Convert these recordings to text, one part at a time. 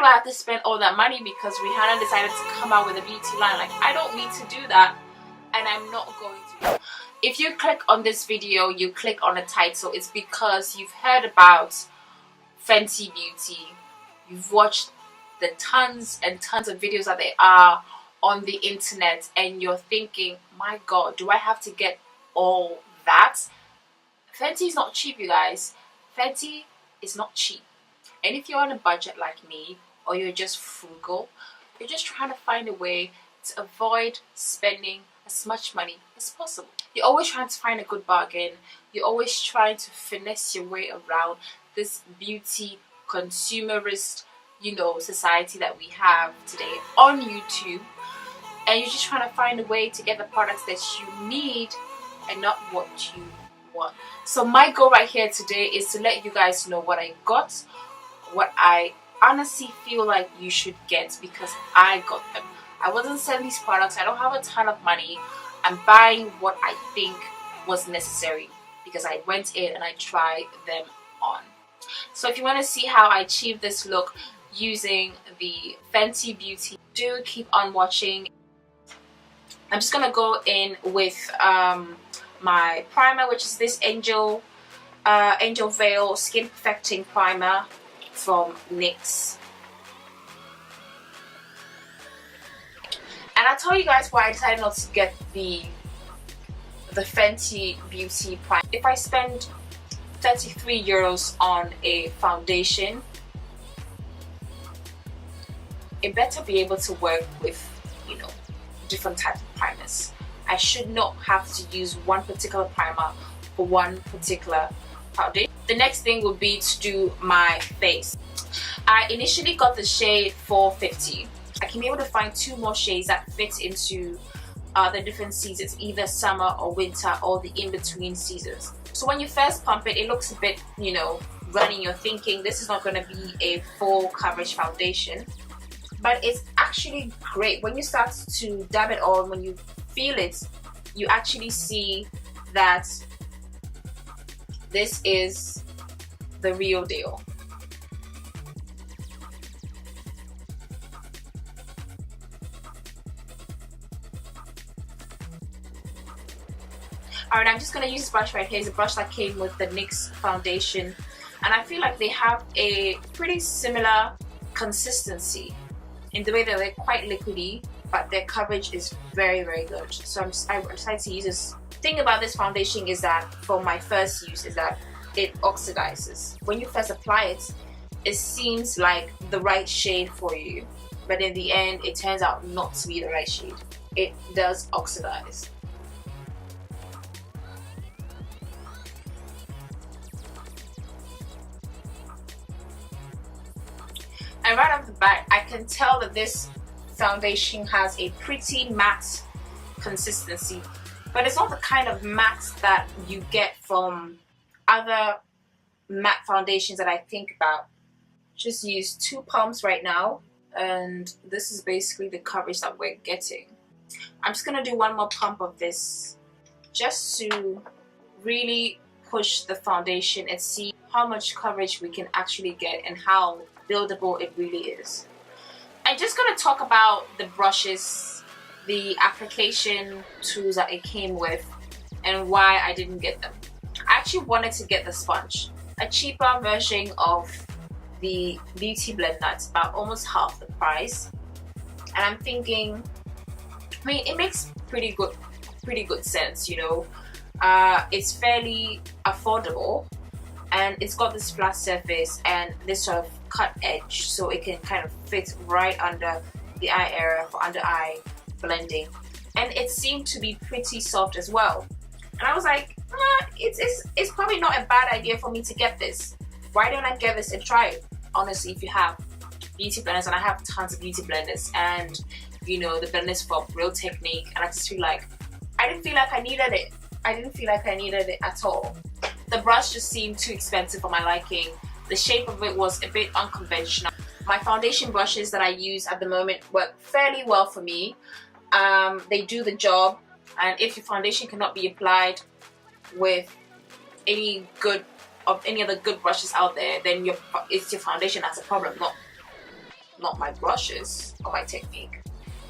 do I have to spend all that money because Rihanna decided to come out with a beauty line? Like, I don't need to do that, and I'm not going to. If you click on this video, you click on the title, it's because you've heard about Fenty Beauty. You've watched the tons and tons of videos that there are on the internet, and you're thinking, my god, do I have to get all that? Fenty is not cheap, you guys. Fenty is not cheap. And if you're on a budget like me, or you're just frugal, you're just trying to find a way to avoid spending as much money as possible. You're always trying to find a good bargain. You're always trying to finesse your way around this beauty consumerist, you know, society that we have today on YouTube. And you're just trying to find a way to get the products that you need and not what you want. So my goal right here today is to let you guys know what I got, what I honestly feel like you should get, because I got them. I wasn't selling these products. I don't have a ton of money. I'm buying what I think was necessary because I went in and I tried them on. So if you want to see how I achieved this look using the Fenty Beauty, do keep on watching. I'm just gonna go in with my primer, which is this Angel Veil Skin Perfecting Primer from NYX. And I'll tell you guys why I decided not to get the Fenty Beauty primer. If I spend 33 euros on a foundation, it better be able to work with, you know, different types of primers. I should not have to use one particular primer for one particular foundation. The next thing would be to do my face. I initially got the shade 450. I can be able to find 2 more shades that fit into the different seasons, either summer or winter or the in-between seasons. So when you first pump it, it looks a bit, you know, runny. You're thinking this is not going to be a full coverage foundation, but it's actually great. When you start to dab it on, when you feel it, you actually see that this is the real deal. Alright, I'm just going to use this brush right here. It's a brush that came with the NYX foundation, and I feel like they have a pretty similar consistency in the way that they're quite liquidy, but their coverage is very, very good. So I decided to use this. The thing about this foundation is that, for my first use, is that it oxidizes. When you first apply it, it seems like the right shade for you, but in the end, it turns out not to be the right shade. It does oxidize. And right off the bat, I can tell that this foundation has a pretty matte consistency, but it's not the kind of matte that you get from other matte foundations that I think about. Just use 2 pumps right now, and this is basically the coverage that we're getting. I'm just going to do 1 more pump of this just to really push the foundation and see how much coverage we can actually get and how buildable it really is. I'm just going to talk about the brushes, the application tools that it came with, and why I didn't get them. I actually wanted to get the sponge, a cheaper version of the Beauty Blender. It's about almost half the price, and I'm thinking, I mean, it makes pretty good sense, you know. It's fairly affordable, and it's got this flat surface and this sort of cut edge, so it can kind of fit right under the eye area for under eye blending, and it seemed to be pretty soft as well. And I was like, it's probably not a bad idea for me to get this. Why don't I get this and try it? Honestly, if you have beauty blenders, and I have tons of beauty blenders, and you know, the blenders from Real Technique, and I just feel like I didn't feel like I needed it. I didn't feel like I needed it at all. The brush just seemed too expensive for my liking. The shape of it was a bit unconventional. My foundation brushes that I use at the moment work fairly well for me. They do the job, and if your foundation cannot be applied with any other good brushes out there, then it's your foundation that's a problem, not my brushes or my technique.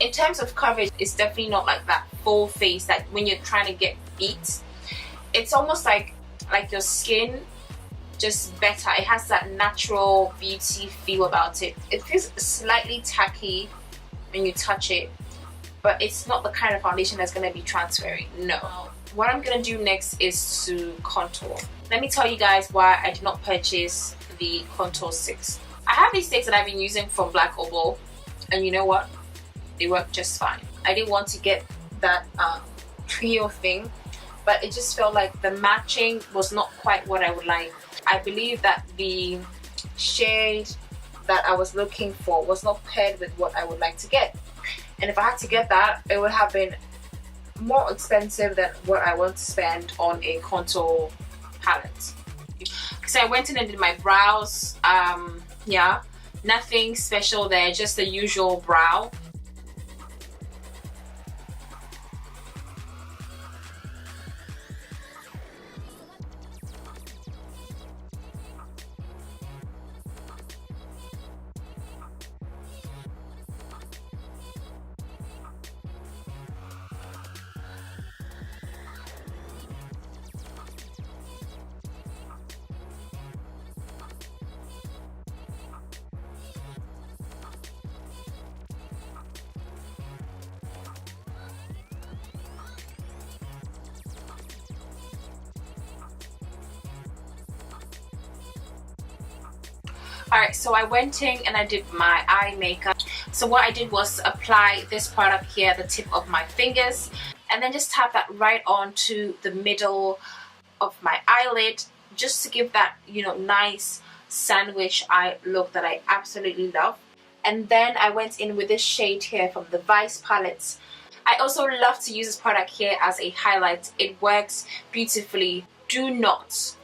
In terms of coverage, it's definitely not like that full face that when you're trying to get beat. It's almost like your skin, just better. It has that natural beauty feel about it. It feels slightly tacky when you touch it, but it's not the kind of foundation that's going to be transferring. No. What I'm going to do next is to contour. Let me tell you guys why I did not purchase the contour sticks. I have these sticks that I've been using from Black Opal, and you know what? They work just fine. I didn't want to get that trio thing, but it just felt like the matching was not quite what I would like. I believe that the shade that I was looking for was not paired with what I would like to get. And if I had to get that, it would have been more expensive than what I want to spend on a contour palette. So I went in and did my brows. Yeah, nothing special there, just the usual brow. Alright, so I went in and I did my eye makeup. So what I did was apply this product here at the tip of my fingers, and then just tap that right onto the middle of my eyelid, just to give that, you know, nice sandwich eye look that I absolutely love. And then I went in with this shade here from the Vice palette. I also love to use this product here as a highlight. It works beautifully. Do not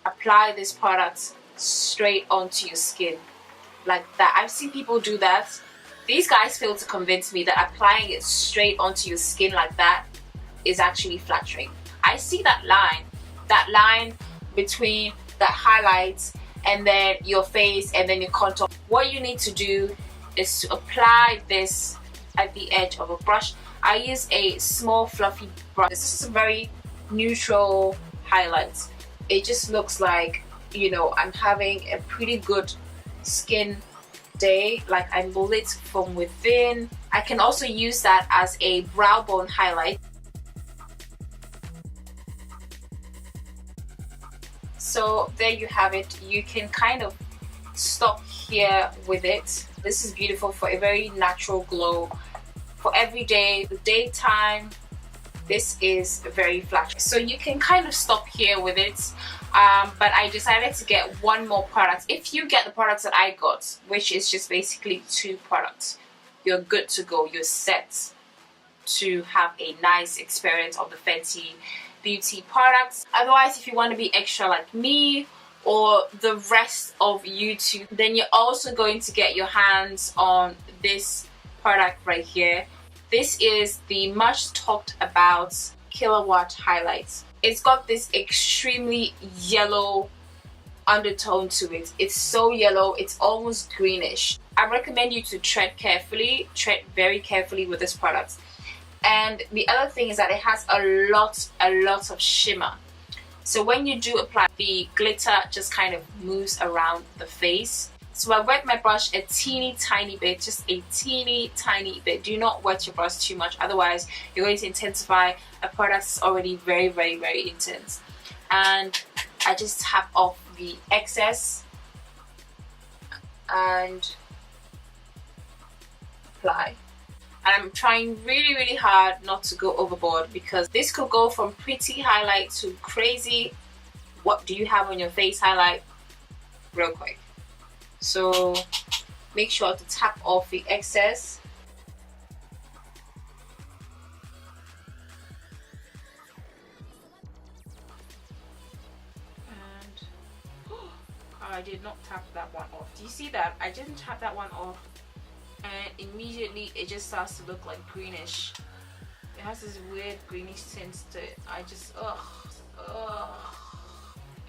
apply this product straight onto your skin like that. I've seen people do that. These guys fail to convince me that applying it straight onto your skin like that is actually flattering. I see that line between the highlights and then your face and then your contour. What you need to do is to apply this at the edge of a brush. I use a small fluffy brush. This is a very neutral highlight. It just looks like, you know, I'm having a pretty good skin day, like I'm lit from within. I can also use that as a brow bone highlight. So there you have it. You can kind of stop here with it. This is beautiful for a very natural glow. For every day, the daytime, this is very flattering. So you can kind of stop here with it. But I decided to get one more product. If you get the products that I got, which is just basically 2 products, you're good to go. You're set to have a nice experience of the Fenty beauty products. Otherwise, if you want to be extra like me or the rest of YouTube, then you're also going to get your hands on this product right here. This is the much talked about Kilowatt highlights. It's got this extremely yellow undertone to it. It's so yellow, it's almost greenish. I recommend you to tread very carefully with this product. And the other thing is that it has a lot of shimmer. So when you do apply, the glitter just kind of moves around the face. So I wet my brush a teeny tiny bit, just a teeny tiny bit. Do not wet your brush too much, otherwise you're going to intensify a product that's already very intense. And I just tap off the excess and apply. And I'm trying really hard not to go overboard, because this could go from pretty highlight to crazy what do you have on your face highlight real quick. So make sure to tap off the excess. And I did not tap that one off. Do you see that? I didn't tap that one off, and immediately it just starts to look like greenish. It has this weird greenish tint to it. I just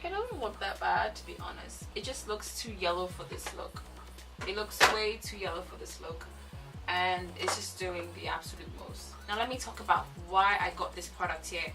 I don't want that bad, to be honest. It just looks too yellow for this look. It looks way too yellow for this look, and it's just doing the absolute most. Now let me talk about why I got this product here.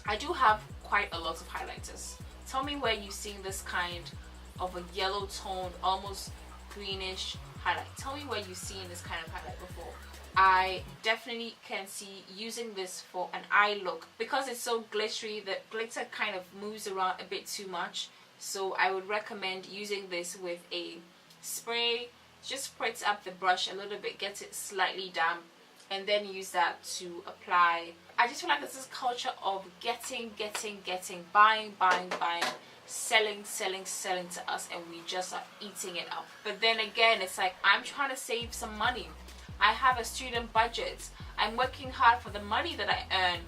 I do have quite a lot of highlighters. Tell me where you've seen this kind of a yellow toned, almost greenish highlight. Tell me where you've seen this kind of highlight before. I definitely can see using this for an eye look. Because it's so glittery, the glitter kind of moves around a bit too much. So I would recommend using this with a spray. Just spritz up the brush a little bit, get it slightly damp, and then use that to apply. I just feel like there's this culture of getting, buying, selling to us, and we just are eating it up. But then again, it's like, I'm trying to save some money. I have a student budget. I'm working hard for the money that I earn.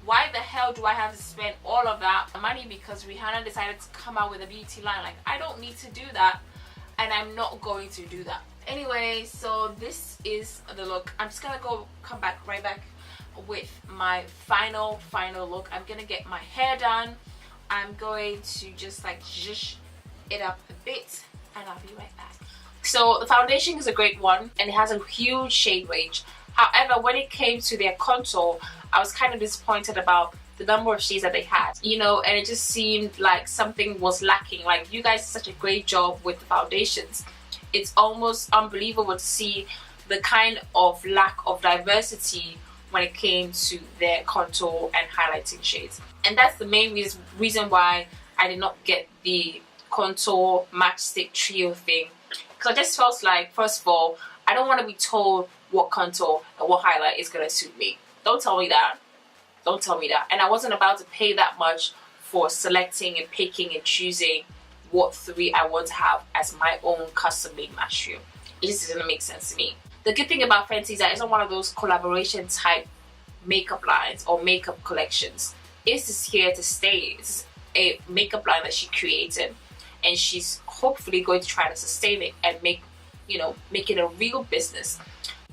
Why the hell do I have to spend all of that money because Rihanna decided to come out with a beauty line? Like, I don't need to do that, and I'm not going to do that. Anyway, so this is the look. I'm just gonna come back right back with my final look. I'm gonna get my hair done. I'm going to just like zhuzh it up a bit, and I'll be right back. So the foundation is a great one, and it has a huge shade range. However, when it came to their contour, I was kind of disappointed about the number of shades that they had, you know, and it just seemed like something was lacking. Like, you guys did such a great job with the foundations. It's almost unbelievable to see the kind of lack of diversity when it came to their contour and highlighting shades. And that's the main reason why I did not get the contour matchstick trio thing. Because I just felt like, first of all, I don't want to be told what contour and what highlight is going to suit me. Don't tell me that. Don't tell me that. And I wasn't about to pay that much for selecting and picking and choosing what 3 I want to have as my own custom-made match trio. It just didn't make sense to me. The good thing about Fenty is that it's not one of those collaboration type makeup lines or makeup collections. It's just here to stay. It's a makeup line that she created, and she's hopefully going to try to sustain it and make it a real business.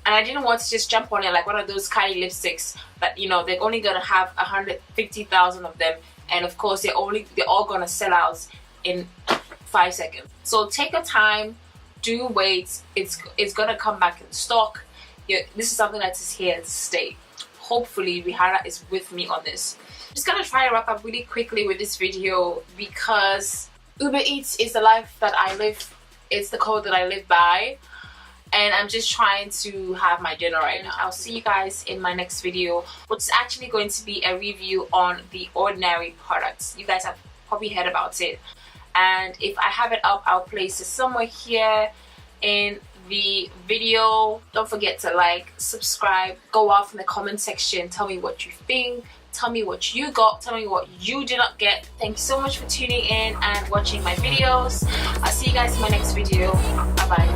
And I didn't want to just jump on it like one of those Kylie lipsticks that, you know, they're only gonna have 150,000 of them, and of course they're all gonna sell out in 5 seconds. So take your time, do wait. It's gonna come back in stock. This is something that is here to stay. Hopefully Rihanna is with me on this. I'm just gonna try to wrap up really quickly with this video because Uber Eats is the life that I live. It's the code that I live by, and I'm just trying to have my dinner right now. I'll see you guys in my next video, which is actually going to be a review on the Ordinary products. You guys have probably heard about it, and if I have it up, I'll place it somewhere here in the video. Don't forget to like, subscribe, go off in the comment section, tell me what you think, tell me what you got, tell me what you did not get. Thank you so much for tuning in and watching my videos. I'll see you guys in my next video. Bye bye.